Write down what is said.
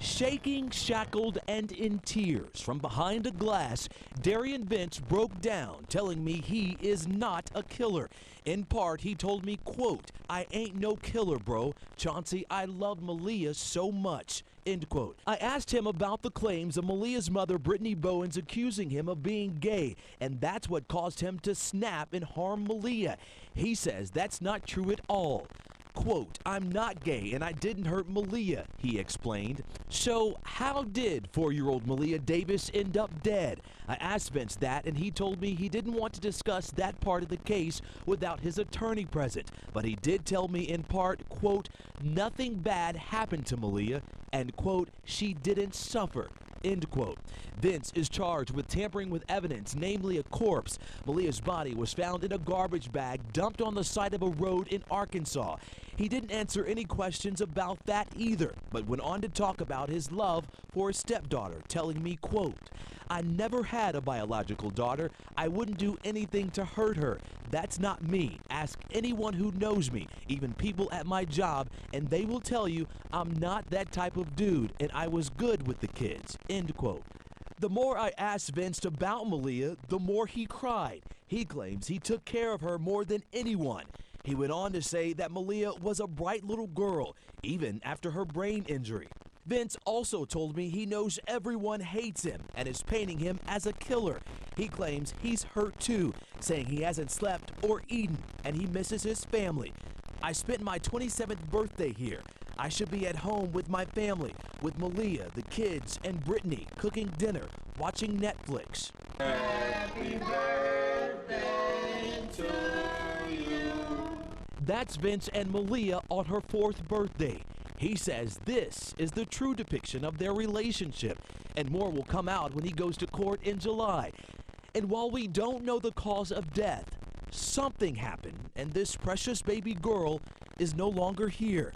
Shaking, shackled, and in tears from behind a glass, Derion Vence broke down, telling me he is not a killer. In part, he told me, quote, "I ain't no killer, bro. Chauncy, I love Maleah so much." End quote. I asked him about the claims of Maleah's mother, Brittany Bowens, accusing him of being gay, and that's what caused him to snap and harm Maleah. He says that's not true at all. Quote, "I'm not gay and I didn't hurt Maleah," he explained. So how did 4-year-old Maleah Davis end up dead? I asked Vence that, and he told me he didn't want to discuss that part of the case without his attorney present. But he did tell me in part, quote, "Nothing bad happened to Maleah," and quote, "She didn't suffer." End quote. Vence is charged with tampering with evidence, namely a corpse. Maleah's body was found in a garbage bag dumped on the side of a road in Arkansas. He didn't answer any questions about that either, but went on to talk about his love for his stepdaughter, telling me, quote, "I never had a biological daughter. I wouldn't do anything to hurt her. That's not me. Ask anyone who knows me, even people at my job, and they will tell you I'm not that type of dude, and I was good with the kids." End quote. The more I asked Vence about Maleah, the more he cried. He claims he took care of her more than anyone. He went on to say that Maleah was a bright little girl, even after her brain injury. Vence also told me he knows everyone hates him and is painting him as a killer. He claims he's hurt too, saying he hasn't slept or eaten and he misses his family. "I spent my 27th birthday here. I should be at home with my family, with Maleah, the kids, and Brittany, cooking dinner, watching Netflix." Happy birthday to you. That's Vence and Maleah on her 4th birthday. He says this is the true depiction of their relationship, and more will come out when he goes to court in July. And while we don't know the cause of death, something happened, and this precious baby girl is no longer here.